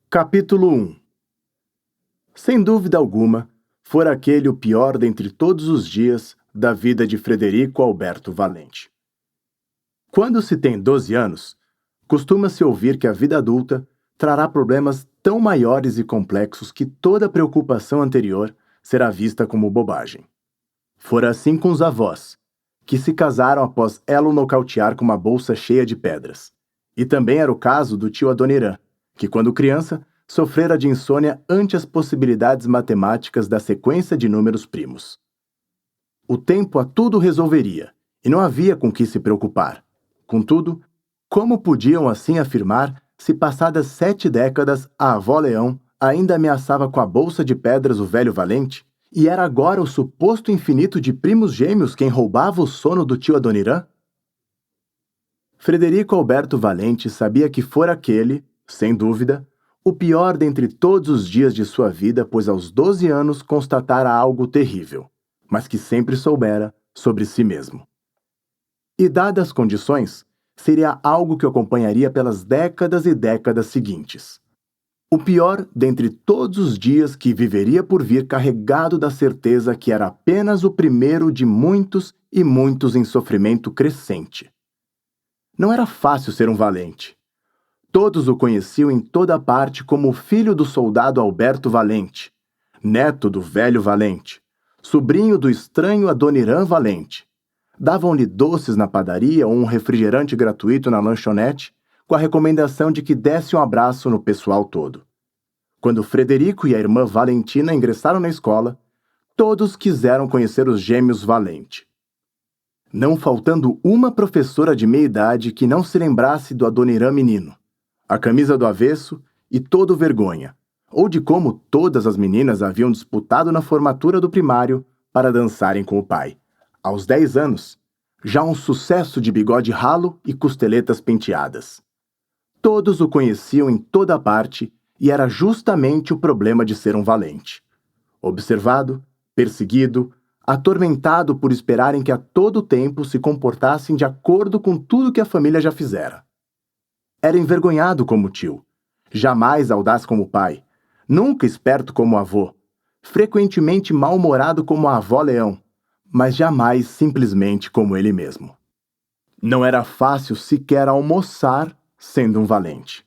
Capítulo 1. Sem dúvida alguma, fora aquele o pior dentre todos os dias da vida de Frederico Alberto Valente. Quando se tem 12 anos, costuma-se ouvir que a vida adulta trará problemas tão maiores e complexos que toda preocupação anterior será vista como bobagem. Fora assim com os avós, que se casaram após ela o nocautear com uma bolsa cheia de pedras. E também era o caso do tio Adoniran, que quando criança sofrera de insônia ante as possibilidades matemáticas da sequência de números primos. O tempo a tudo resolveria, e não havia com que se preocupar. Contudo, como podiam assim afirmar se passadas 7 décadas a avó Leão ainda ameaçava com a bolsa de pedras o velho Valente, e era agora o suposto infinito de primos gêmeos quem roubava o sono do tio Adoniran? Frederico Alberto Valente sabia que fora aquele, sem dúvida, o pior dentre todos os dias de sua vida, pois aos 12 anos constatara algo terrível, mas que sempre soubera sobre si mesmo. E dadas as condições, seria algo que o acompanharia pelas décadas e décadas seguintes. O pior dentre todos os dias que viveria por vir carregado da certeza que era apenas o primeiro de muitos e muitos em sofrimento crescente. Não era fácil ser um valente. Todos o conheciam em toda parte como o filho do soldado Alberto Valente, neto do velho Valente, sobrinho do estranho Adoniran Valente. Davam-lhe doces na padaria ou um refrigerante gratuito na lanchonete, com a recomendação de que desse um abraço no pessoal todo. Quando Frederico e a irmã Valentina ingressaram na escola, todos quiseram conhecer os gêmeos Valente. Não faltando uma professora de meia-idade que não se lembrasse do Adoniran menino, a camisa do avesso e todo vergonha, ou de como todas as meninas haviam disputado na formatura do primário para dançarem com o pai. Aos 10 anos, já um sucesso de bigode ralo e costeletas penteadas. Todos o conheciam em toda parte e era justamente o problema de ser um valente. Observado, perseguido, atormentado por esperarem que a todo tempo se comportassem de acordo com tudo que a família já fizera. Era envergonhado como tio, jamais audaz como pai, nunca esperto como avô, frequentemente mal-humorado como a avó Leão, mas jamais simplesmente como ele mesmo. Não era fácil sequer almoçar sendo um valente.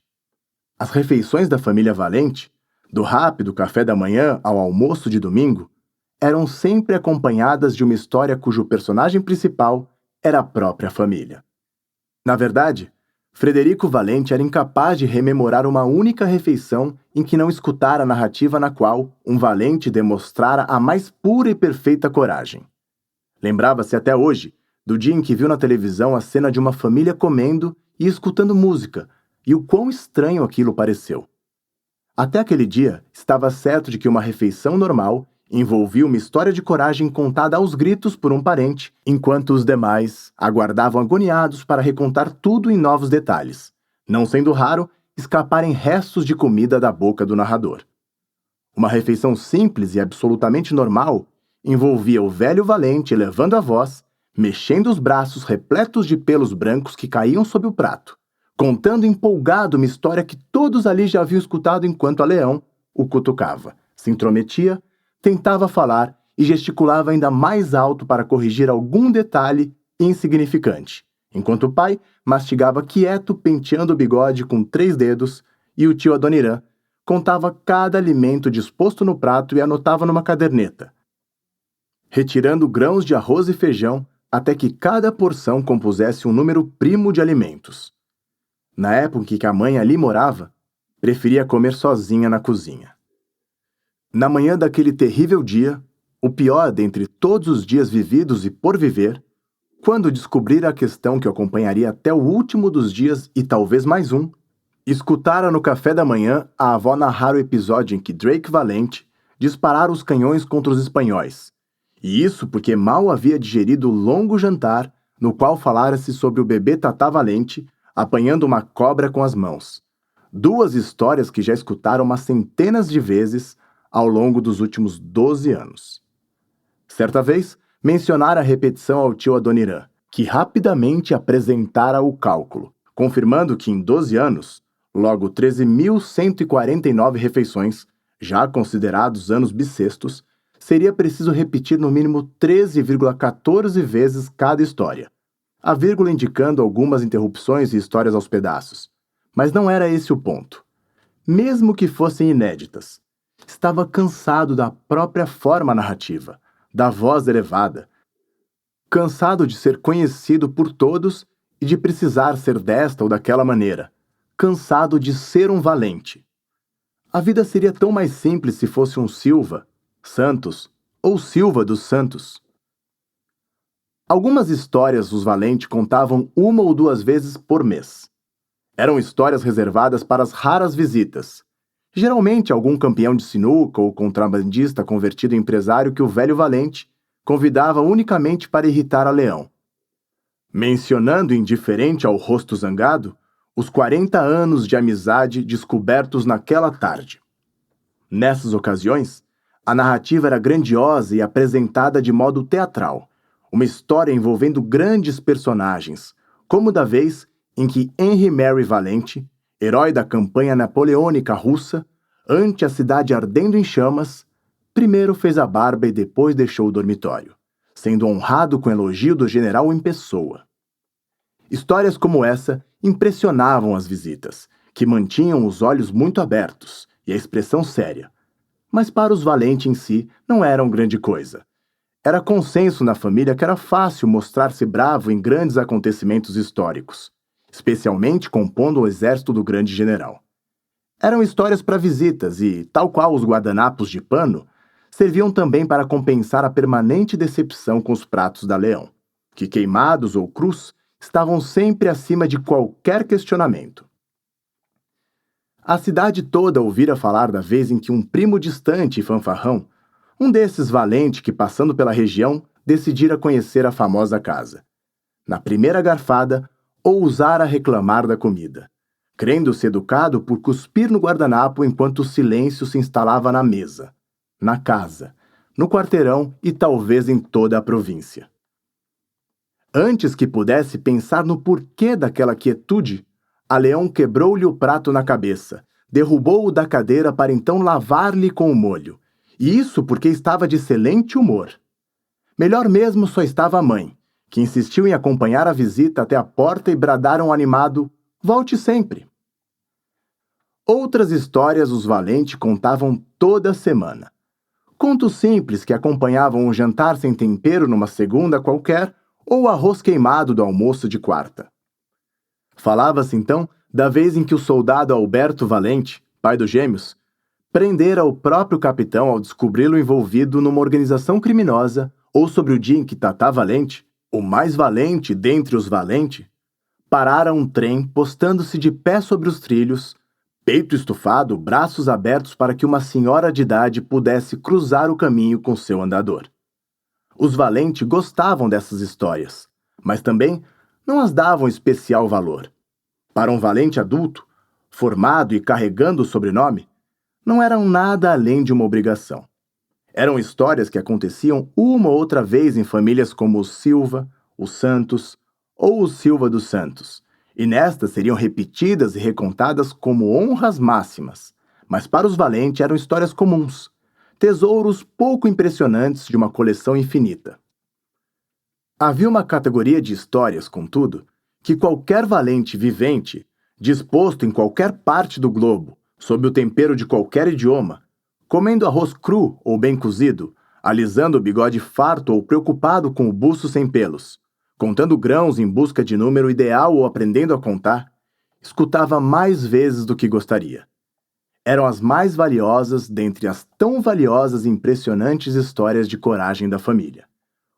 As refeições da família Valente, do rápido café da manhã ao almoço de domingo, eram sempre acompanhadas de uma história cujo personagem principal era a própria família. Na verdade, Frederico Valente era incapaz de rememorar uma única refeição em que não escutara a narrativa na qual um valente demonstrara a mais pura e perfeita coragem. Lembrava-se até hoje do dia em que viu na televisão a cena de uma família comendo e escutando música, e o quão estranho aquilo pareceu. Até aquele dia, estava certo de que uma refeição normal envolvia uma história de coragem contada aos gritos por um parente, enquanto os demais aguardavam agoniados para recontar tudo em novos detalhes, não sendo raro escaparem restos de comida da boca do narrador. Uma refeição simples e absolutamente normal envolvia o velho Valente elevando a voz, mexendo os braços repletos de pelos brancos que caíam sob o prato, contando empolgado uma história que todos ali já haviam escutado enquanto a Leão o cutucava, se intrometia, tentava falar e gesticulava ainda mais alto para corrigir algum detalhe insignificante, enquanto o pai mastigava quieto penteando o bigode com 3 dedos e o tio Adoniran contava cada alimento disposto no prato e anotava numa caderneta, retirando grãos de arroz e feijão até que cada porção compusesse um número primo de alimentos. Na época em que a mãe ali morava, preferia comer sozinha na cozinha. Na manhã daquele terrível dia, o pior dentre todos os dias vividos e por viver, quando descobrira a questão que o acompanharia até o último dos dias e talvez mais um, escutara no café da manhã a avó narrar o episódio em que Drake Valente disparara os canhões contra os espanhóis, e isso porque mal havia digerido o longo jantar no qual falara-se sobre o bebê Tatá Valente apanhando uma cobra com as mãos. 2 histórias que já escutaram umas centenas de vezes ao longo dos últimos 12 anos. Certa vez, mencionara a repetição ao tio Adoniran, que rapidamente apresentara o cálculo, confirmando que em 12 anos, Logo, 13.149 refeições, já considerados anos bissextos, seria preciso repetir no mínimo 13,14 vezes cada história, a vírgula indicando algumas interrupções e histórias aos pedaços. Mas não era esse o ponto. Mesmo que fossem inéditas, estava cansado da própria forma narrativa, da voz elevada, cansado de ser conhecido por todos e de precisar ser desta ou daquela maneira, cansado de ser um valente. A vida seria tão mais simples se fosse um Silva, Santos ou Silva dos Santos. Algumas histórias os Valente contavam uma ou duas vezes por mês. Eram histórias reservadas para as raras visitas. Geralmente algum campeão de sinuca ou contrabandista convertido em empresário que o velho Valente convidava unicamente para irritar a Leão. Mencionando indiferente ao rosto zangado, os 40 anos de amizade descobertos naquela tarde. Nessas ocasiões, a narrativa era grandiosa e apresentada de modo teatral, uma história envolvendo grandes personagens, como da vez em que Henry Mary Valente, herói da campanha napoleônica russa, ante a cidade ardendo em chamas, primeiro fez a barba e depois deixou o dormitório, sendo honrado com elogio do general em pessoa. Histórias como essa impressionavam as visitas, que mantinham os olhos muito abertos e a expressão séria. Mas para os Valente em si não eram grande coisa. Era consenso na família que era fácil mostrar-se bravo em grandes acontecimentos históricos, especialmente compondo o exército do grande general. Eram histórias para visitas e, tal qual os guardanapos de pano, serviam também para compensar a permanente decepção com os pratos da Leão, que, queimados ou crus, estavam sempre acima de qualquer questionamento. A cidade toda ouvira falar da vez em que um primo distante e fanfarrão, um desses Valente que, passando pela região, decidira conhecer a famosa casa. Na primeira garfada, ousara reclamar da comida, crendo-se educado por cuspir no guardanapo enquanto o silêncio se instalava na mesa, na casa, no quarteirão e talvez em toda a província. Antes que pudesse pensar no porquê daquela quietude, a Leão quebrou-lhe o prato na cabeça, derrubou-o da cadeira para então lavar-lhe com o molho, e isso porque estava de excelente humor. Melhor mesmo só estava a mãe, que insistiu em acompanhar a visita até a porta e bradaram animado: "Volte sempre!" Outras histórias os Valente contavam toda semana. Contos simples que acompanhavam um jantar sem tempero numa segunda qualquer ou o arroz queimado do almoço de quarta. Falava-se então da vez em que o soldado Alberto Valente, pai dos gêmeos, prendera o próprio capitão ao descobri-lo envolvido numa organização criminosa, ou sobre o dia em que Tatá Valente, o mais valente dentre os Valente, parara um trem postando-se de pé sobre os trilhos, peito estufado, braços abertos para que uma senhora de idade pudesse cruzar o caminho com seu andador. Os Valente gostavam dessas histórias, mas também não as davam especial valor. Para um valente adulto, formado e carregando o sobrenome, não eram nada além de uma obrigação. Eram histórias que aconteciam uma ou outra vez em famílias como o Silva, o Santos ou o Silva dos Santos, e nestas seriam repetidas e recontadas como honras máximas, mas para os Valente eram histórias comuns, tesouros pouco impressionantes de uma coleção infinita. Havia uma categoria de histórias, contudo, que qualquer valente vivente, disposto em qualquer parte do globo, sob o tempero de qualquer idioma, comendo arroz cru ou bem cozido, alisando o bigode farto ou preocupado com o buço sem pelos, contando grãos em busca de número ideal ou aprendendo a contar, escutava mais vezes do que gostaria. Eram as mais valiosas dentre as tão valiosas e impressionantes histórias de coragem da família.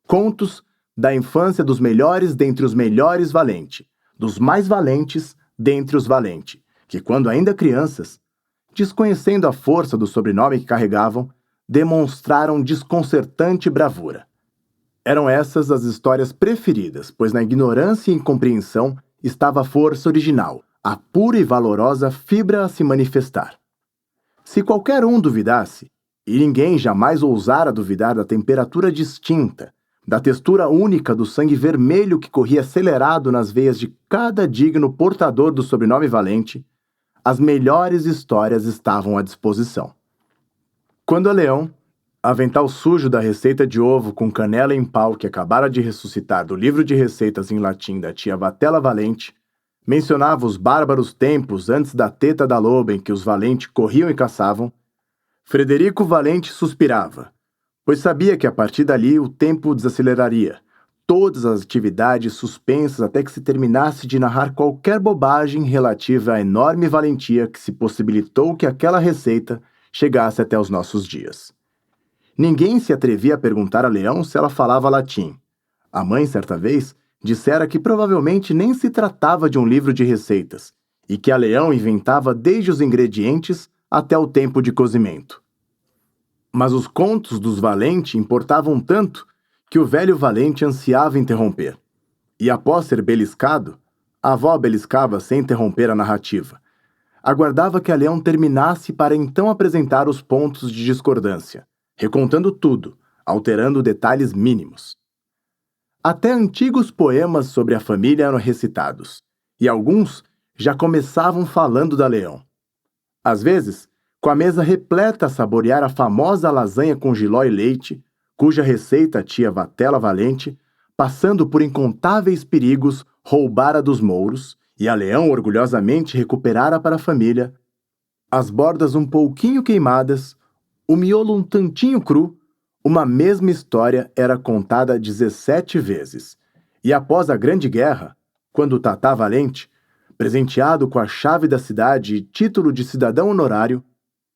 Contos da infância dos melhores dentre os melhores Valente, dos mais valentes dentre os Valente, que, quando ainda crianças, desconhecendo a força do sobrenome que carregavam, demonstraram desconcertante bravura. Eram essas as histórias preferidas, pois na ignorância e incompreensão estava a força original, a pura e valorosa fibra a se manifestar. Se qualquer um duvidasse, e ninguém jamais ousara duvidar da temperatura distinta, da textura única do sangue vermelho que corria acelerado nas veias de cada digno portador do sobrenome Valente, as melhores histórias estavam à disposição. Quando a Leão, avental sujo da receita de ovo com canela em pau que acabara de ressuscitar do livro de receitas em latim da tia Vatela Valente, mencionava os bárbaros tempos antes da teta da loba em que os Valente corriam e caçavam, Frederico Valente suspirava, pois sabia que a partir dali o tempo desaceleraria, todas as atividades suspensas até que se terminasse de narrar qualquer bobagem relativa à enorme valentia que se possibilitou que aquela receita chegasse até os nossos dias. Ninguém se atrevia a perguntar a Leão se ela falava latim. A mãe, certa vez, dissera que provavelmente nem se tratava de um livro de receitas, e que a Leão inventava desde os ingredientes até o tempo de cozimento. Mas os contos dos Valente importavam tanto que o velho Valente ansiava interromper. E após ser beliscado, a avó beliscava sem interromper a narrativa. Aguardava que a Leão terminasse para então apresentar os pontos de discordância, recontando tudo, alterando detalhes mínimos. Até antigos poemas sobre a família eram recitados, e alguns já começavam falando da Leão. Às vezes, com a mesa repleta a saborear a famosa lasanha com jiló e leite, cuja receita a tia Vatela Valente, passando por incontáveis perigos, roubara dos mouros, e a Leão orgulhosamente recuperara para a família, as bordas um pouquinho queimadas, o miolo um tantinho cru, uma mesma história era contada 17 vezes. E após a Grande Guerra, quando Tatá Valente, presenteado com a chave da cidade e título de cidadão honorário,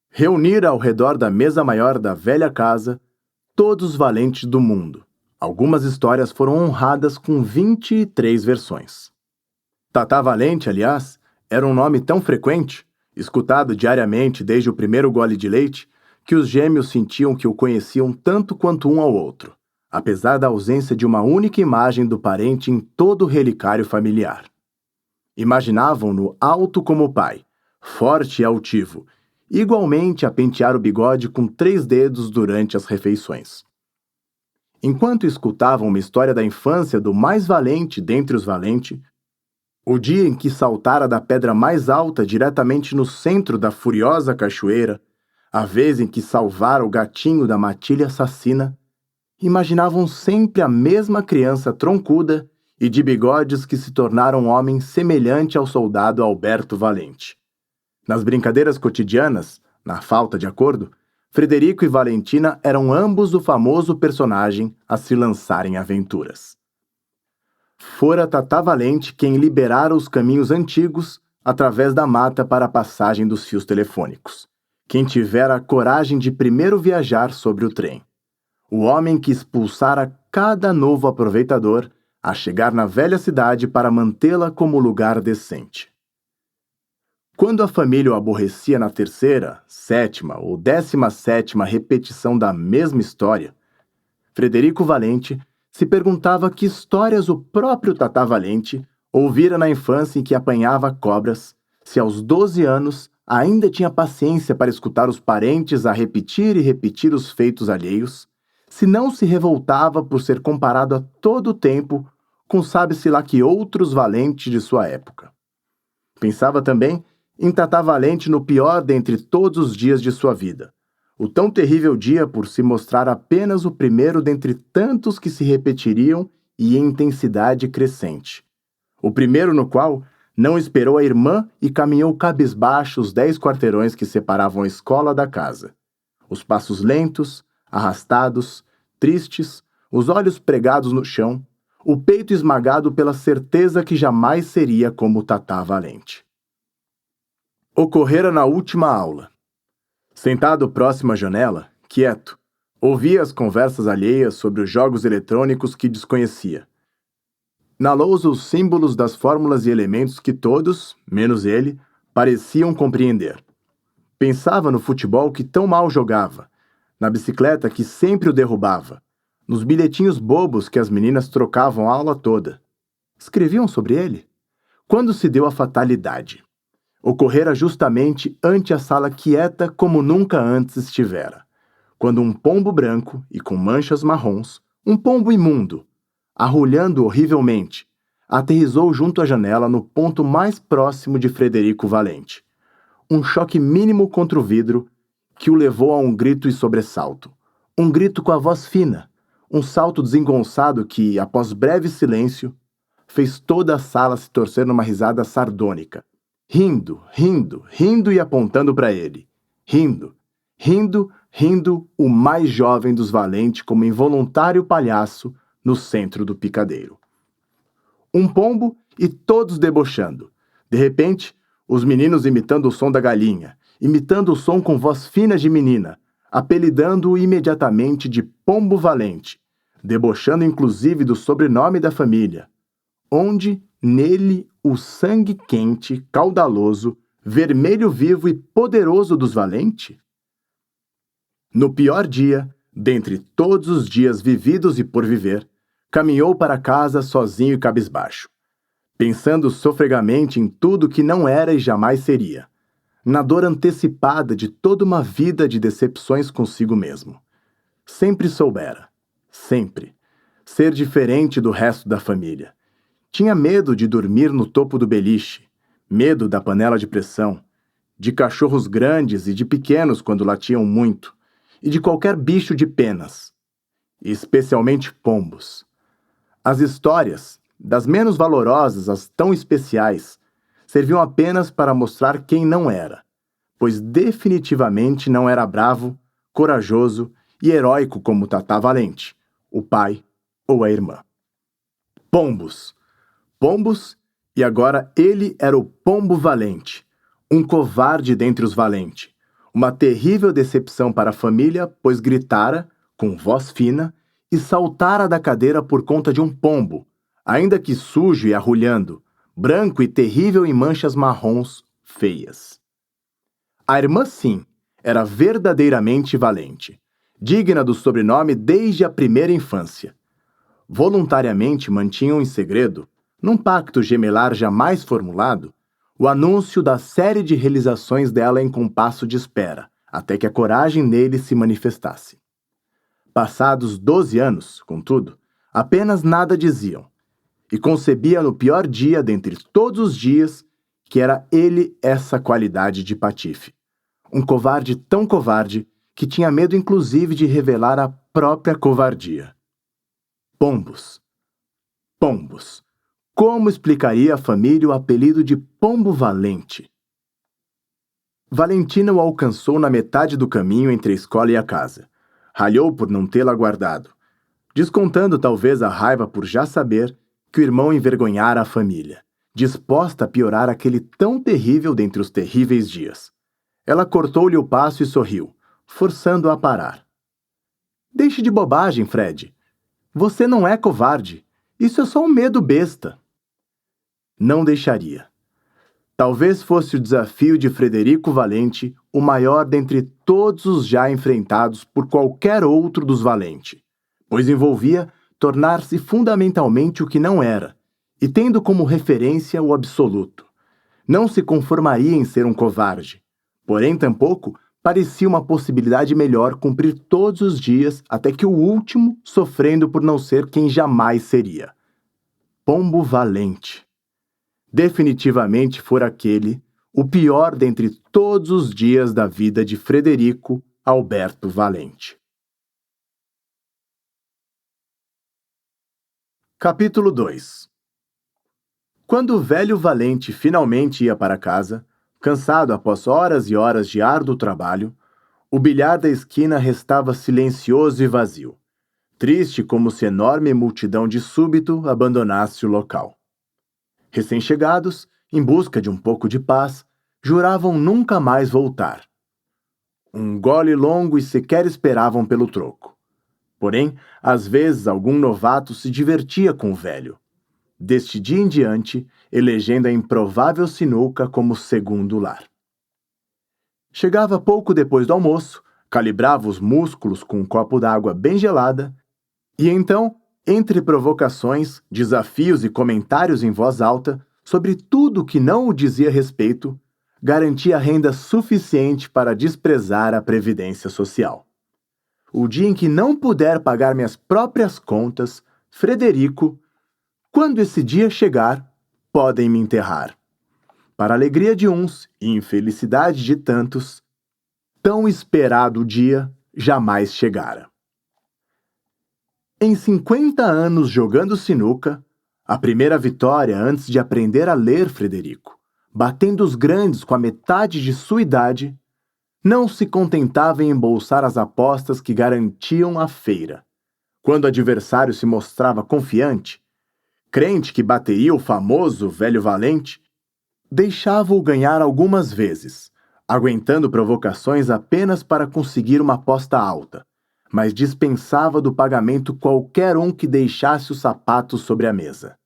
reunira ao redor da mesa maior da velha casa todos os valentes do mundo. Algumas histórias foram honradas com 23 versões. Tatá Valente, aliás, era um nome tão frequente, escutado diariamente desde o primeiro gole de leite, que os gêmeos sentiam que o conheciam tanto quanto um ao outro, apesar da ausência de uma única imagem do parente em todo o relicário familiar. Imaginavam-no alto como o pai, forte e altivo, igualmente a pentear o bigode com 3 dedos durante as refeições. Enquanto escutavam uma história da infância do mais valente dentre os valentes, o dia em que saltara da pedra mais alta diretamente no centro da furiosa cachoeira, a vez em que salvara o gatinho da matilha assassina, imaginavam sempre a mesma criança troncuda e de bigodes que se tornara um homem semelhante ao soldado Alberto Valente. Nas brincadeiras cotidianas, na falta de acordo, Frederico e Valentina eram ambos o famoso personagem a se lançar em aventuras. Fora Tatá Valente quem liberara os caminhos antigos através da mata para a passagem dos fios telefônicos. Quem tivera a coragem de primeiro viajar sobre o trem. O homem que expulsara cada novo aproveitador a chegar na velha cidade para mantê-la como lugar decente. Quando a família o aborrecia na 3ª, 7ª ou 17ª repetição da mesma história, Frederico Valente se perguntava que histórias o próprio Tatá Valente ouvira na infância em que apanhava cobras, se aos 12 anos ainda tinha paciência para escutar os parentes a repetir e repetir os feitos alheios, se não se revoltava por ser comparado a todo o tempo com sabe-se lá que outros valentes de sua época. Pensava também em Tatá Valente no pior dentre todos os dias de sua vida, o tão terrível dia por se mostrar apenas o primeiro dentre tantos que se repetiriam e em intensidade crescente. O primeiro no qual não esperou a irmã e caminhou cabisbaixo os 10 quarteirões que separavam a escola da casa. Os passos lentos, arrastados, tristes, os olhos pregados no chão, o peito esmagado pela certeza que jamais seria como Tatá Valente. Ocorrera na última aula. Sentado próximo à janela, quieto, ouvia as conversas alheias sobre os jogos eletrônicos que desconhecia. Na lousa os símbolos das fórmulas e elementos que todos, menos ele, pareciam compreender. Pensava no futebol que tão mal jogava, na bicicleta que sempre o derrubava, nos bilhetinhos bobos que as meninas trocavam a aula toda. Escreviam sobre ele? Quando se deu a fatalidade? Ocorrera justamente ante a sala quieta como nunca antes estivera, quando um pombo branco e com manchas marrons, um pombo imundo, arrulhando horrivelmente, aterrissou junto à janela no ponto mais próximo de Frederico Valente. um choque mínimo contra o vidro que o levou a um grito e sobressalto. Um grito com a voz fina, um salto desengonçado que, após breve silêncio, fez toda a sala se torcer numa risada sardônica. Rindo, rindo, rindo e apontando para ele. Rindo, rindo, rindo, o mais jovem dos valentes como involuntário palhaço no centro do picadeiro. Um pombo e todos debochando. De repente, os meninos imitando o som da galinha, imitando o som com voz fina de menina, apelidando-o imediatamente de Pombo Valente, debochando inclusive do sobrenome da família, onde, nele, o sangue quente, caudaloso, vermelho vivo e poderoso dos Valente? No pior dia, dentre todos os dias vividos e por viver, caminhou para casa sozinho e cabisbaixo, pensando sofregamente em tudo que não era e jamais seria, na dor antecipada de toda uma vida de decepções consigo mesmo. Sempre soubera, sempre, ser diferente do resto da família. Tinha medo de dormir no topo do beliche, medo da panela de pressão, de cachorros grandes e de pequenos quando latiam muito, e de qualquer bicho de penas, e especialmente pombos. As histórias, das menos valorosas às tão especiais, serviam apenas para mostrar quem não era, pois definitivamente não era bravo, corajoso e heróico como Tatá Valente, o pai ou a irmã. Pombos. Pombos, e agora ele era o Pombo Valente, um covarde dentre os valentes, uma terrível decepção para a família, pois gritara, com voz fina, e saltara da cadeira por conta de um pombo, ainda que sujo e arrulhando, branco e terrível em manchas marrons feias. A irmã, sim, era verdadeiramente valente, digna do sobrenome desde a primeira infância. Voluntariamente mantinham em segredo, num pacto gemelar jamais formulado, o anúncio da série de realizações dela em compasso de espera, até que a coragem nele se manifestasse. Passados 12 anos, contudo, apenas nada diziam, e concebia no pior dia dentre todos os dias que era ele essa qualidade de patife. Um covarde tão covarde que tinha medo inclusive de revelar a própria covardia. Pombos. Pombos. Como explicaria à família o apelido de Pombo Valente? Valentina o alcançou na metade do caminho entre a escola e a casa. Ralhou por não tê-la guardado, descontando talvez a raiva por já saber que o irmão envergonhara a família, disposta a piorar aquele tão terrível dentre os terríveis dias. Ela cortou-lhe o passo e sorriu, forçando-a a parar. Deixe de bobagem, Fred. Você não é covarde. Isso é só um medo besta. Não deixaria. Talvez fosse o desafio de Frederico Valente o maior dentre todos os já enfrentados por qualquer outro dos Valente, pois envolvia tornar-se fundamentalmente o que não era, e tendo como referência o absoluto. Não se conformaria em ser um covarde, porém tampouco parecia uma possibilidade melhor cumprir todos os dias até que o último sofrendo por não ser quem jamais seria. Pombo Valente. Definitivamente fora aquele o pior dentre todos os dias da vida de Frederico Alberto Valente. Capítulo 2. Quando o velho Valente finalmente ia para casa, cansado após horas e horas de árduo trabalho, o bilhar da esquina restava silencioso e vazio, triste como se enorme multidão de súbito abandonasse o local. Recém-chegados, em busca de um pouco de paz, juravam nunca mais voltar. Um gole longo e sequer esperavam pelo troco. Porém, às vezes algum novato se divertia com o velho, deste dia em diante, elegendo a improvável sinuca como segundo lar. Chegava pouco depois do almoço, calibrava os músculos com um copo d'água bem gelada, e então, entre provocações, desafios e comentários em voz alta sobre tudo que não o dizia respeito, garantia renda suficiente para desprezar a previdência social. O dia em que não puder pagar minhas próprias contas, Frederico, quando esse dia chegar, podem me enterrar. Para a alegria de uns e infelicidade de tantos, tão esperado dia jamais chegara. Em 50 anos jogando sinuca, a primeira vitória antes de aprender a ler Frederico, batendo os grandes com a metade de sua idade, não se contentava em embolsar as apostas que garantiam a feira. Quando o adversário se mostrava confiante, crente que bateria o famoso velho valente, deixava-o ganhar algumas vezes, aguentando provocações apenas para conseguir uma aposta alta, mas dispensava do pagamento qualquer um que deixasse os sapatos sobre a mesa.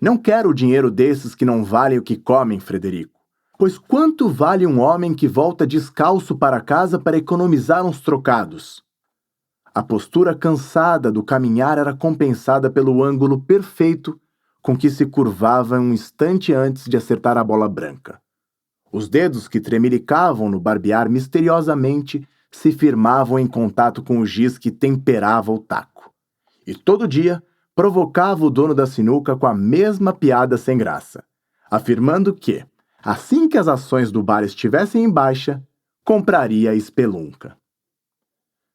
Não quero o dinheiro desses que não valem o que comem, Frederico, pois quanto vale um homem que volta descalço para casa para economizar uns trocados? A postura cansada do caminhar era compensada pelo ângulo perfeito com que se curvava um instante antes de acertar a bola branca. Os dedos que tremelicavam no barbear misteriosamente se firmavam em contato com o giz que temperava o taco. E todo dia provocava o dono da sinuca com a mesma piada sem graça, afirmando que, assim que as ações do bar estivessem em baixa, compraria a espelunca.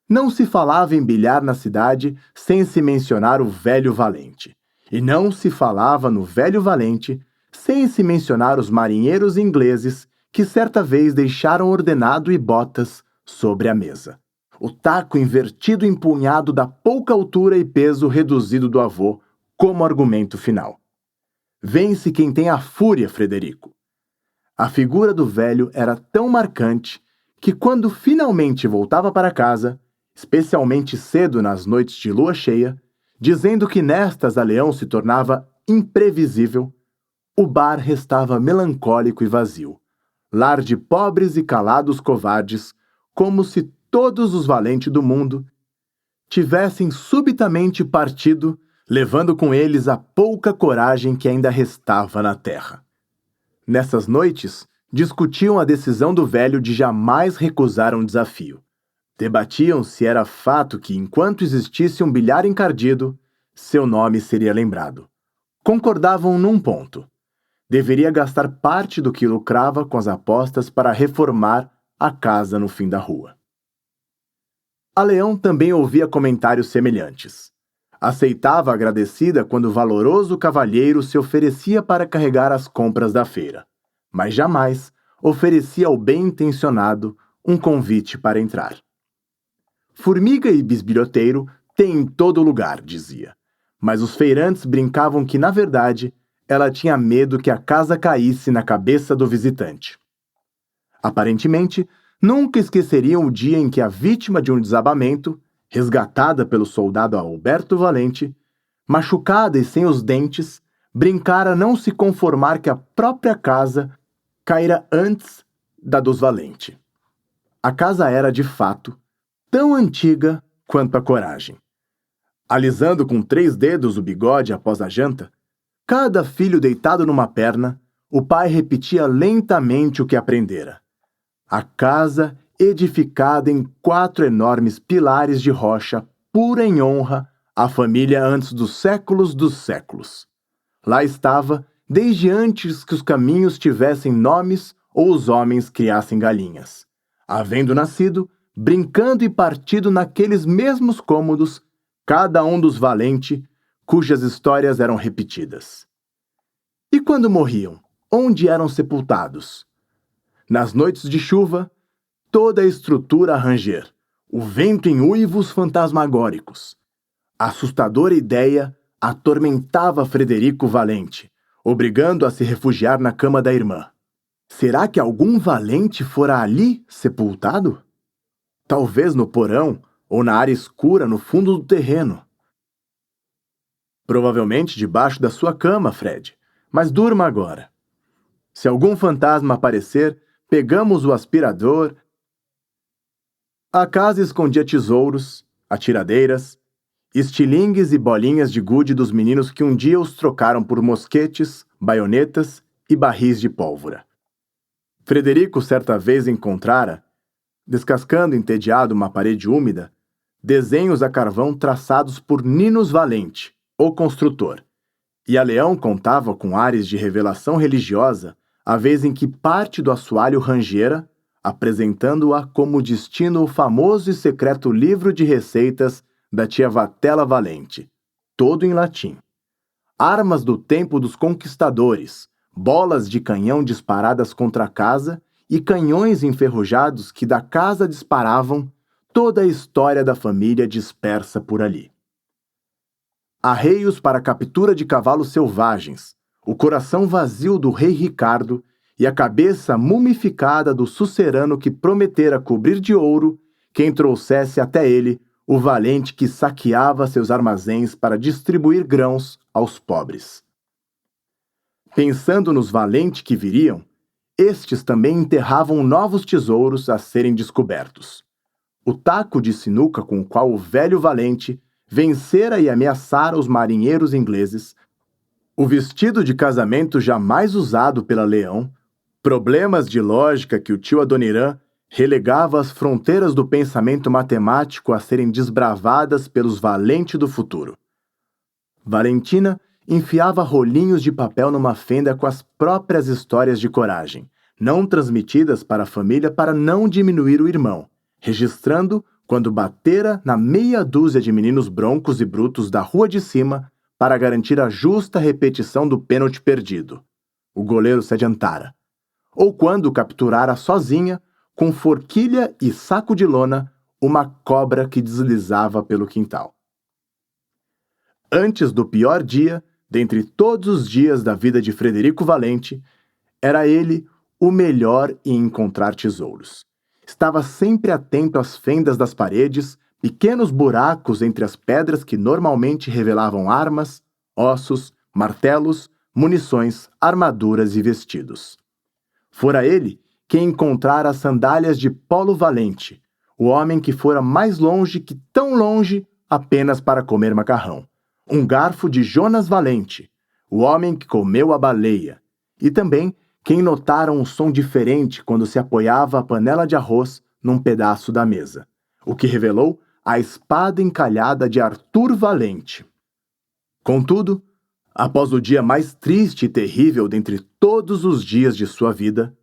Não se falava em bilhar na cidade sem se mencionar o velho valente, e não se falava no velho valente sem se mencionar os marinheiros ingleses que certa vez deixaram ordenado e botas sobre a mesa. O taco invertido empunhado da pouca altura e peso reduzido do avô como argumento final. Vence quem tem a fúria, Frederico. A figura do velho era tão marcante que quando finalmente voltava para casa, especialmente cedo nas noites de lua cheia, dizendo que nestas a Leão se tornava imprevisível, o bar restava melancólico e vazio, lar de pobres e calados covardes, como se todos os valentes do mundo tivessem subitamente partido, levando com eles a pouca coragem que ainda restava na terra. Nessas noites, discutiam a decisão do velho de jamais recusar um desafio. Debatiam se era fato que, enquanto existisse um bilhar encardido, seu nome seria lembrado. Concordavam num ponto. Deveria gastar parte do que lucrava com as apostas para reformar a casa no fim da rua. A Leão também ouvia comentários semelhantes. Aceitava agradecida quando o valoroso cavalheiro se oferecia para carregar as compras da feira, mas jamais oferecia ao bem-intencionado um convite para entrar. Formiga e bisbilhoteiro tem em todo lugar, dizia, mas os feirantes brincavam que, na verdade, ela tinha medo que a casa caísse na cabeça do visitante. Aparentemente, nunca esqueceriam o dia em que a vítima de um desabamento, resgatada pelo soldado Alberto Valente, machucada e sem os dentes, brincara não se conformar que a própria casa caíra antes da dos Valente. A casa era, de fato, tão antiga quanto a coragem. Alisando com 3 dedos o bigode após a janta, cada filho deitado numa perna, o pai repetia lentamente o que aprendera. A casa edificada em 4 enormes pilares de rocha, pura em honra à família antes dos séculos. Lá estava, desde antes que os caminhos tivessem nomes ou os homens criassem galinhas. Havendo nascido, brincando e partido naqueles mesmos cômodos, cada um dos Valente, cujas histórias eram repetidas. E quando morriam, onde eram sepultados? Nas noites de chuva, toda a estrutura a ranger, o vento em uivos fantasmagóricos. A assustadora ideia atormentava Frederico Valente, obrigando-o a se refugiar na cama da irmã. Será que algum valente fora ali sepultado? Talvez no porão ou na área escura no fundo do terreno. Provavelmente debaixo da sua cama, Fred, mas durma agora. Se algum fantasma aparecer, pegamos o aspirador. A casa escondia tesouros, atiradeiras, estilingues e bolinhas de gude dos meninos que um dia os trocaram por mosquetes, baionetas e barris de pólvora. Frederico certa vez encontrara, descascando entediado uma parede úmida, desenhos a carvão traçados por Ninos Valente, o construtor, e a Leão contava com ares de revelação religiosa a vez em que parte do assoalho rangera, apresentando-a como destino o famoso e secreto livro de receitas da tia Vatela Valente, todo em latim. Armas do tempo dos conquistadores, bolas de canhão disparadas contra a casa e canhões enferrujados que da casa disparavam, toda a história da família dispersa por ali. Arreios para a captura de cavalos selvagens, o coração vazio do rei Ricardo e a cabeça mumificada do sucerano que prometera cobrir de ouro quem trouxesse até ele o valente que saqueava seus armazéns para distribuir grãos aos pobres. Pensando nos valentes que viriam, estes também enterravam novos tesouros a serem descobertos. O taco de sinuca com o qual o velho valente vencera e ameaçara os marinheiros ingleses, o vestido de casamento jamais usado pela Leão, problemas de lógica que o tio Adoniran relegava às fronteiras do pensamento matemático a serem desbravadas pelos valentes do futuro. Valentina enfiava rolinhos de papel numa fenda com as próprias histórias de coragem, não transmitidas para a família para não diminuir o irmão, registrando quando batera na meia dúzia de meninos broncos e brutos da rua de cima para garantir a justa repetição do pênalti perdido. O goleiro se adiantara. Ou quando capturara sozinha, com forquilha e saco de lona, uma cobra que deslizava pelo quintal. Antes do pior dia, dentre todos os dias da vida de Frederico Valente, era ele o melhor em encontrar tesouros. Estava sempre atento às fendas das paredes, pequenos buracos entre as pedras que normalmente revelavam armas, ossos, martelos, munições, armaduras e vestidos. Fora ele quem encontrara as sandálias de Paulo Valente, o homem que fora mais longe que tão longe apenas para comer macarrão. Um garfo de Jonas Valente, o homem que comeu a baleia, e também quem notara um som diferente quando se apoiava a panela de arroz num pedaço da mesa, o que revelou a espada encalhada de Arthur Valente. Contudo, após o dia mais triste e terrível dentre todos os dias de sua vida,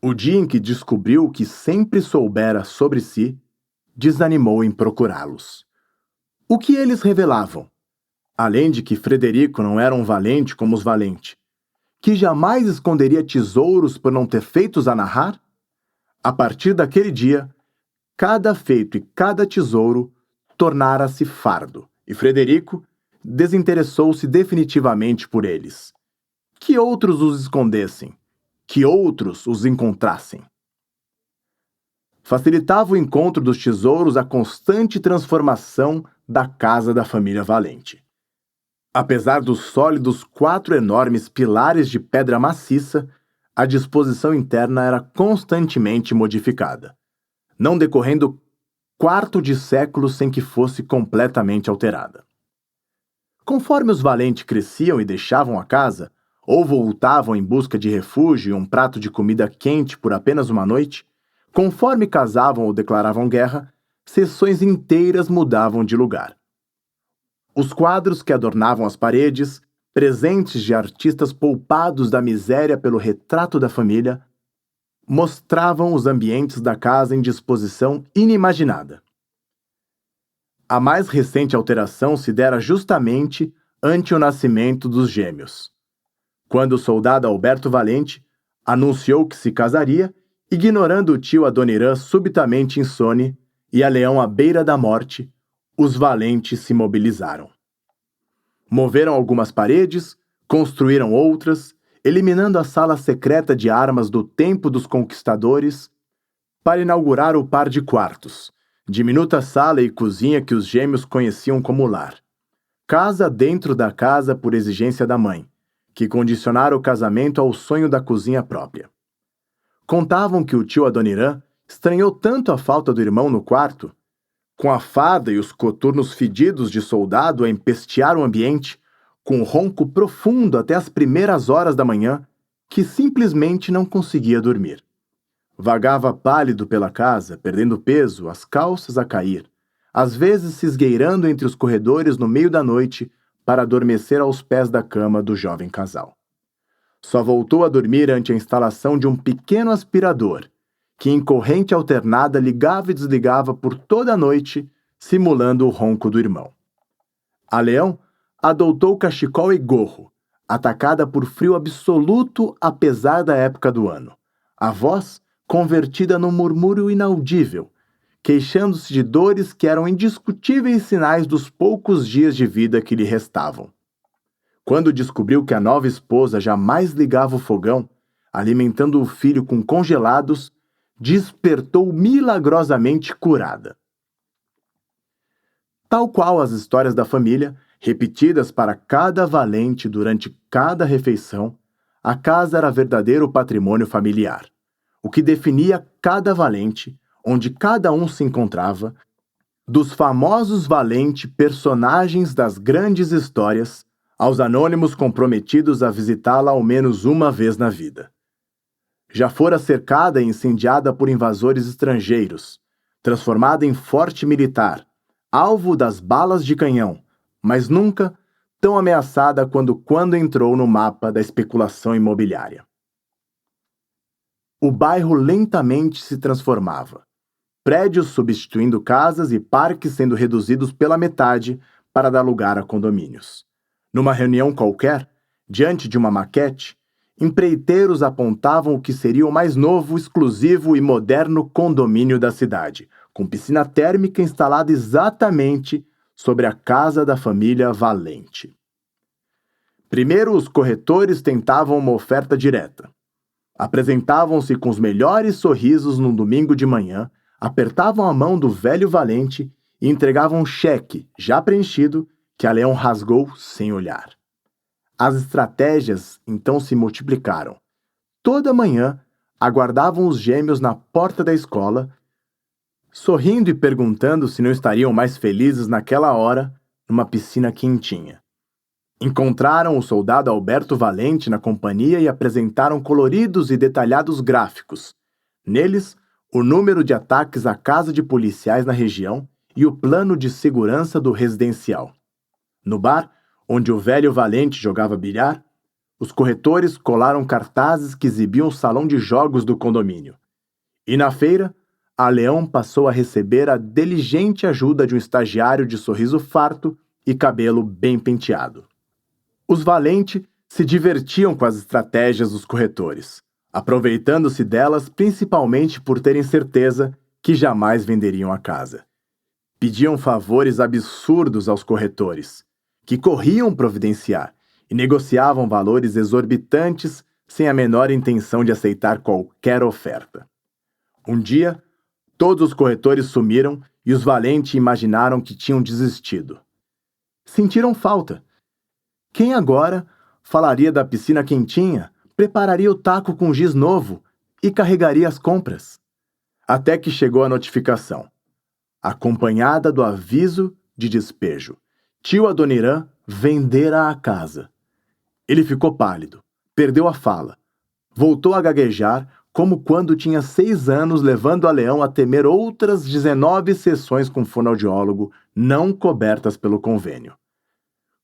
o dia em que descobriu o que sempre soubera sobre si, desanimou em procurá-los. O que eles revelavam? Além de que Frederico não era um valente como os valentes, que jamais esconderia tesouros por não ter feitos a narrar? A partir daquele dia, cada feito e cada tesouro tornara-se fardo, e Frederico desinteressou-se definitivamente por eles. Que outros os escondessem, que outros os encontrassem. Facilitava o encontro dos tesouros a constante transformação da casa da família Valente. Apesar dos sólidos 4 enormes pilares de pedra maciça, a disposição interna era constantemente modificada, não decorrendo quarto de século sem que fosse completamente alterada. Conforme os valentes cresciam e deixavam a casa, ou voltavam em busca de refúgio e um prato de comida quente por apenas uma noite, conforme casavam ou declaravam guerra, seções inteiras mudavam de lugar. Os quadros que adornavam as paredes, presentes de artistas poupados da miséria pelo retrato da família, mostravam os ambientes da casa em disposição inimaginada. A mais recente alteração se dera justamente ante o nascimento dos gêmeos, quando o soldado Alberto Valente anunciou que se casaria, ignorando o tio Adoniran subitamente insone e a Leão à beira da morte, os valentes se mobilizaram. Moveram algumas paredes, construíram outras, eliminando a sala secreta de armas do tempo dos conquistadores, para inaugurar o par de quartos, diminuta sala e cozinha que os gêmeos conheciam como lar. Casa dentro da casa por exigência da mãe, que condicionara o casamento ao sonho da cozinha própria. Contavam que o tio Adoniran estranhou tanto a falta do irmão no quarto, com a farda e os coturnos fedidos de soldado a empestear o ambiente, com um ronco profundo até as primeiras horas da manhã, que simplesmente não conseguia dormir. Vagava pálido pela casa, perdendo peso, as calças a cair, às vezes se esgueirando entre os corredores no meio da noite para adormecer aos pés da cama do jovem casal. Só voltou a dormir ante a instalação de um pequeno aspirador, que em corrente alternada ligava e desligava por toda a noite, simulando o ronco do irmão. A Leão adotou cachecol e gorro, atacada por frio absoluto apesar da época do ano. A voz convertida num murmúrio inaudível, queixando-se de dores que eram indiscutíveis sinais dos poucos dias de vida que lhe restavam. Quando descobriu que a nova esposa jamais ligava o fogão, alimentando o filho com congelados, despertou milagrosamente curada. Tal qual as histórias da família, repetidas para cada valente durante cada refeição, a casa era verdadeiro patrimônio familiar, o que definia cada valente, onde cada um se encontrava, dos famosos valente personagens das grandes histórias, aos anônimos comprometidos a visitá-la ao menos uma vez na vida. Já fora cercada e incendiada por invasores estrangeiros, transformada em forte militar, alvo das balas de canhão, mas nunca tão ameaçada quando entrou no mapa da especulação imobiliária. O bairro lentamente se transformava, prédios substituindo casas e parques sendo reduzidos pela metade para dar lugar a condomínios. Numa reunião qualquer, diante de uma maquete, empreiteiros apontavam o que seria o mais novo, exclusivo e moderno condomínio da cidade, com piscina térmica instalada exatamente sobre a casa da família Valente. Primeiro, os corretores tentavam uma oferta direta. Apresentavam-se com os melhores sorrisos num domingo de manhã, apertavam a mão do velho Valente e entregavam um cheque, já preenchido, que a Leão rasgou sem olhar. As estratégias então se multiplicaram. Toda manhã, aguardavam os gêmeos na porta da escola, sorrindo e perguntando se não estariam mais felizes naquela hora, numa piscina quentinha. Encontraram o soldado Alberto Valente na companhia e apresentaram coloridos e detalhados gráficos. Neles, o número de ataques à casa de policiais na região e o plano de segurança do residencial. No bar, onde o velho Valente jogava bilhar, os corretores colaram cartazes que exibiam o salão de jogos do condomínio. E na feira, a Leão passou a receber a diligente ajuda de um estagiário de sorriso farto e cabelo bem penteado. Os Valente se divertiam com as estratégias dos corretores, aproveitando-se delas principalmente por terem certeza que jamais venderiam a casa. Pediam favores absurdos aos corretores, que corriam providenciar e negociavam valores exorbitantes sem a menor intenção de aceitar qualquer oferta. Um dia, todos os corretores sumiram e os Valente imaginaram que tinham desistido. Sentiram falta. Quem agora falaria da piscina quentinha, prepararia o taco com giz novo e carregaria as compras? Até que chegou a notificação, acompanhada do aviso de despejo. Tio Adoniran vendera a casa. Ele ficou pálido, perdeu a fala, voltou a gaguejar como quando tinha 6 anos, levando a Leão a temer outras 19 sessões com fonoaudiólogo não cobertas pelo convênio.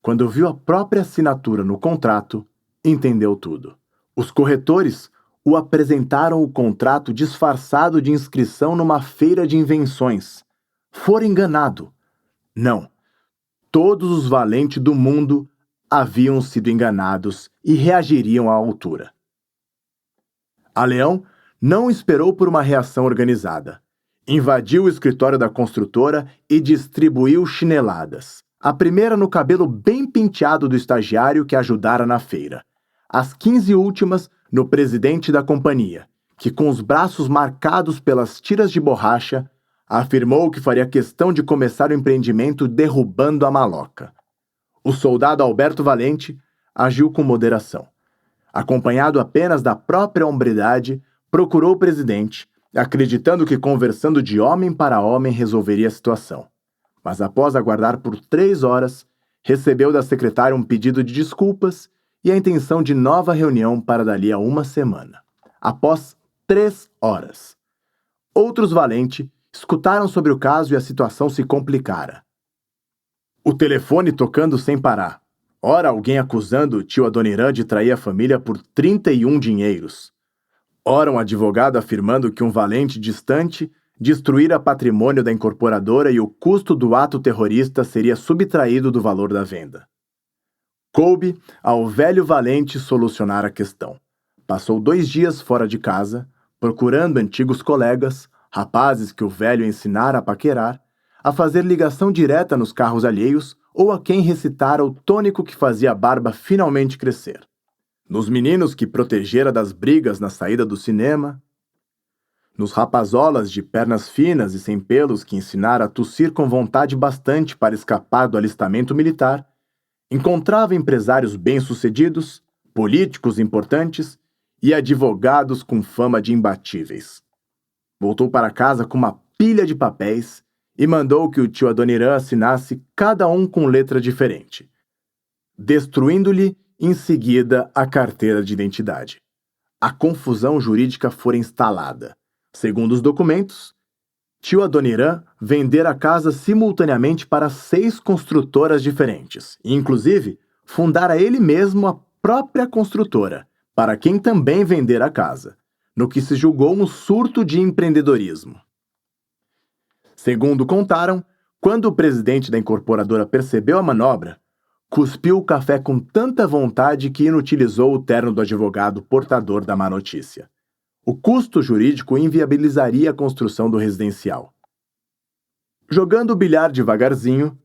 Quando viu a própria assinatura no contrato, entendeu tudo. Os corretores o apresentaram o contrato disfarçado de inscrição numa feira de invenções. Fora enganado. Não. Todos os valentes do mundo haviam sido enganados e reagiriam à altura. A Leão não esperou por uma reação organizada. Invadiu o escritório da construtora e distribuiu chineladas. A primeira no cabelo bem penteado do estagiário que ajudara na feira. As 15 últimas no presidente da companhia, que com os braços marcados pelas tiras de borracha, afirmou que faria questão de começar o empreendimento derrubando a maloca. O soldado Alberto Valente agiu com moderação. Acompanhado apenas da própria hombridade, procurou o presidente, acreditando que conversando de homem para homem resolveria a situação. Mas após aguardar por 3 horas, recebeu da secretária um pedido de desculpas e a intenção de nova reunião para dali a 1 semana. Após 3 horas. Outros Valente escutaram sobre o caso e a situação se complicara. O telefone tocando sem parar. Ora alguém acusando o tio Adoniran de trair a família por 31 dinheiros. Ora um advogado afirmando que um valente distante destruíra patrimônio da incorporadora e o custo do ato terrorista seria subtraído do valor da venda. Coube ao velho valente solucionar a questão. Passou 2 dias fora de casa, procurando antigos colegas, rapazes que o velho ensinara a paquerar, a fazer ligação direta nos carros alheios ou a quem recitara o tônico que fazia a barba finalmente crescer. Nos meninos que protegera das brigas na saída do cinema, nos rapazolas de pernas finas e sem pelos que ensinara a tossir com vontade bastante para escapar do alistamento militar, encontrava empresários bem-sucedidos, políticos importantes e advogados com fama de imbatíveis. Voltou para casa com uma pilha de papéis e mandou que o tio Adoniran assinasse cada um com letra diferente, destruindo-lhe em seguida a carteira de identidade. A confusão jurídica fora instalada. Segundo os documentos, tio Adoniran vendera a casa simultaneamente para 6 construtoras diferentes, e inclusive fundara ele mesmo a própria construtora, para quem também vendera a casa, no que se julgou um surto de empreendedorismo. Segundo contaram, quando o presidente da incorporadora percebeu a manobra, cuspiu o café com tanta vontade que inutilizou o terno do advogado portador da má notícia. O custo jurídico inviabilizaria a construção do residencial. Jogando o bilhar devagarzinho,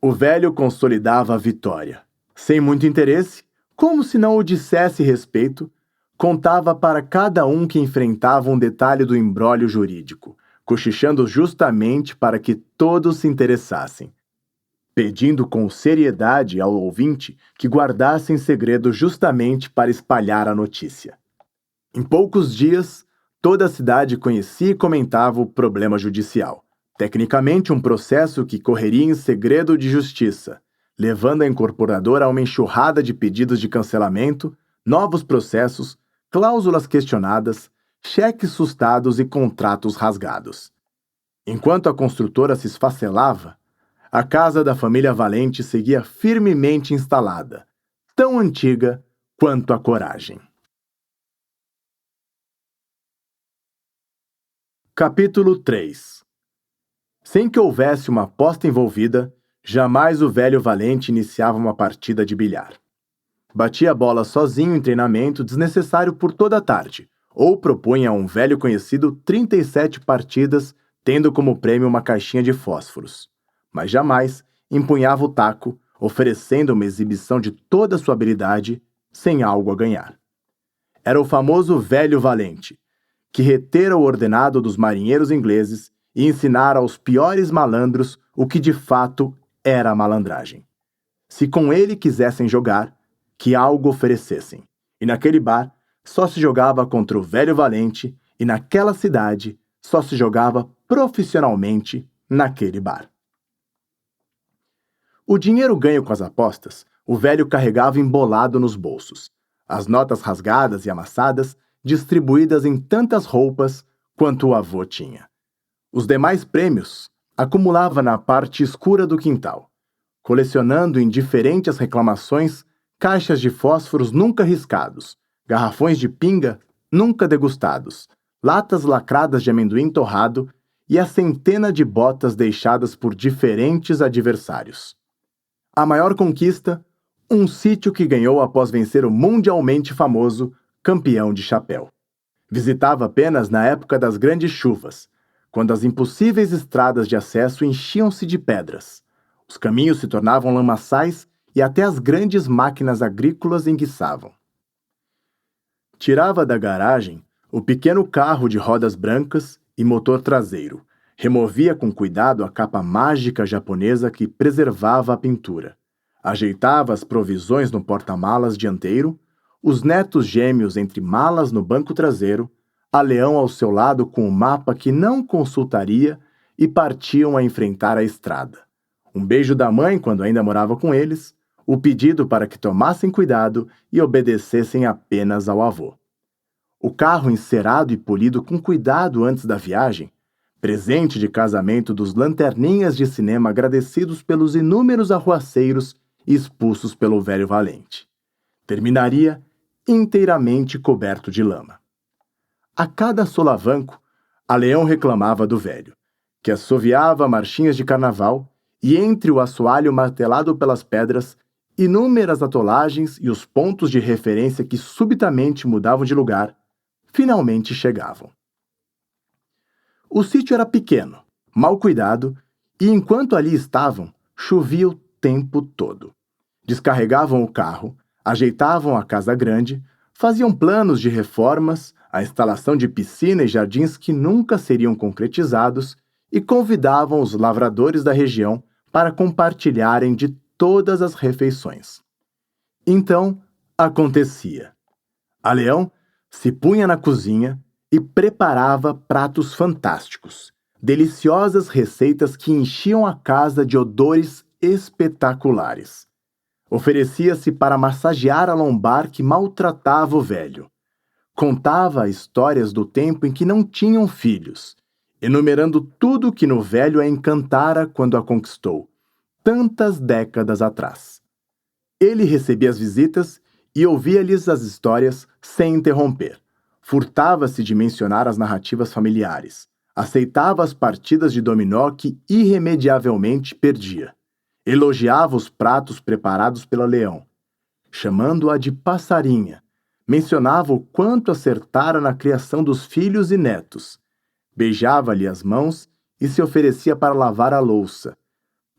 o velho consolidava a vitória. Sem muito interesse, como se não o dissesse respeito, contava para cada um que enfrentava um detalhe do imbróglio jurídico, cochichando justamente para que todos se interessassem, pedindo com seriedade ao ouvinte que guardasse em segredo justamente para espalhar a notícia. Em poucos dias, toda a cidade conhecia e comentava o problema judicial, tecnicamente um processo que correria em segredo de justiça, levando a incorporadora a uma enxurrada de pedidos de cancelamento, novos processos, cláusulas questionadas, cheques sustados e contratos rasgados. Enquanto a construtora se esfacelava, a casa da família Valente seguia firmemente instalada, tão antiga quanto a coragem. Capítulo 3. Sem que houvesse uma aposta envolvida, jamais o velho Valente iniciava uma partida de bilhar. Batia a bola sozinho em treinamento desnecessário por toda a tarde, ou propunha a um velho conhecido 37 partidas, tendo como prêmio uma caixinha de fósforos. Mas jamais empunhava o taco, oferecendo uma exibição de toda a sua habilidade, sem algo a ganhar. Era o famoso velho Valente, que retera o ordenado dos marinheiros ingleses e ensinara aos piores malandros o que de fato era a malandragem. Se com ele quisessem jogar, que algo oferecessem. E naquele bar só se jogava contra o velho Valente e naquela cidade só se jogava profissionalmente naquele bar. O dinheiro ganho com as apostas, o velho carregava embolado nos bolsos, as notas rasgadas e amassadas distribuídas em tantas roupas quanto o avô tinha. Os demais prêmios acumulava na parte escura do quintal, colecionando em diferentes reclamações caixas de fósforos nunca riscados, garrafões de pinga nunca degustados, latas lacradas de amendoim torrado e a centena de botas deixadas por diferentes adversários. A maior conquista, um sítio que ganhou após vencer o mundialmente famoso campeão de chapéu. Visitava apenas na época das grandes chuvas, quando as impossíveis estradas de acesso enchiam-se de pedras. Os caminhos se tornavam lamaçais e até as grandes máquinas agrícolas enguiçavam. Tirava da garagem o pequeno carro de rodas brancas e motor traseiro, removia com cuidado a capa mágica japonesa que preservava a pintura, ajeitava as provisões no porta-malas dianteiro, os netos gêmeos entre malas no banco traseiro, a Leão ao seu lado com o mapa que não consultaria e partiam a enfrentar a estrada. Um beijo da mãe quando ainda morava com eles, o pedido para que tomassem cuidado e obedecessem apenas ao avô. O carro encerado e polido com cuidado antes da viagem, presente de casamento dos lanterninhas de cinema agradecidos pelos inúmeros arruaceiros e expulsos pelo velho valente. Terminaria inteiramente coberto de lama. A cada solavanco, a Leão reclamava do velho, que assoviava marchinhas de carnaval, e entre o assoalho martelado pelas pedras, inúmeras atolagens e os pontos de referência que subitamente mudavam de lugar, finalmente chegavam. O sítio era pequeno, mal cuidado, e enquanto ali estavam, chovia o tempo todo. Descarregavam o carro, ajeitavam a casa grande, faziam planos de reformas, a instalação de piscina e jardins que nunca seriam concretizados e convidavam os lavradores da região para compartilharem de todas as refeições. Então, acontecia. A Leão se punha na cozinha e preparava pratos fantásticos, deliciosas receitas que enchiam a casa de odores espetaculares. Oferecia-se para massagear a lombar que maltratava o velho. Contava histórias do tempo em que não tinham filhos, enumerando tudo que no velho a encantara quando a conquistou, tantas décadas atrás. Ele recebia as visitas e ouvia-lhes as histórias sem interromper. Furtava-se de mencionar as narrativas familiares. Aceitava as partidas de dominó que irremediavelmente perdia. Elogiava os pratos preparados pela Leão, chamando-a de passarinha. Mencionava o quanto acertara na criação dos filhos e netos. Beijava-lhe as mãos e se oferecia para lavar a louça,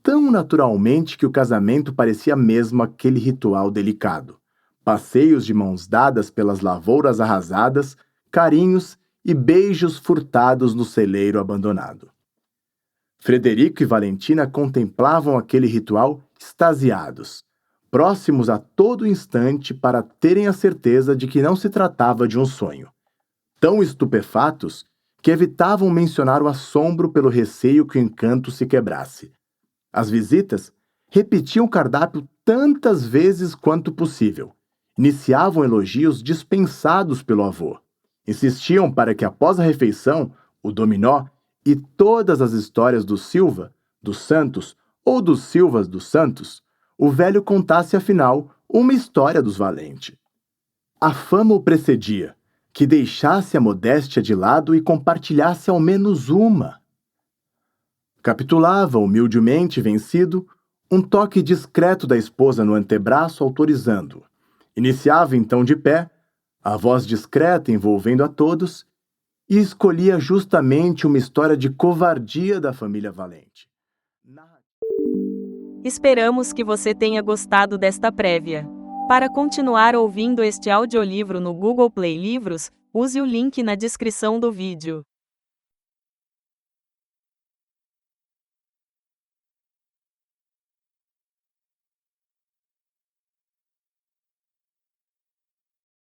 tão naturalmente que o casamento parecia mesmo aquele ritual delicado. Passeios de mãos dadas pelas lavouras arrasadas, carinhos e beijos furtados no celeiro abandonado. Frederico e Valentina contemplavam aquele ritual extasiados, próximos a todo instante para terem a certeza de que não se tratava de um sonho. Tão estupefatos que evitavam mencionar o assombro pelo receio que o encanto se quebrasse. As visitas repetiam o cardápio tantas vezes quanto possível. Iniciavam elogios dispensados pelo avô. Insistiam para que após a refeição, o dominó e todas as histórias do Silva, dos Santos ou dos Silvas dos Santos, o velho contasse afinal uma história dos valentes. A fama o precedia, que deixasse a modéstia de lado e compartilhasse ao menos uma. Capitulava, humildemente vencido, um toque discreto da esposa no antebraço autorizando-o. Iniciava então de pé, a voz discreta envolvendo a todos, e escolhia justamente uma história de covardia da família Valente. Esperamos que você tenha gostado desta prévia. Para continuar ouvindo este audiolivro no Google Play Livros, use o link na descrição do vídeo.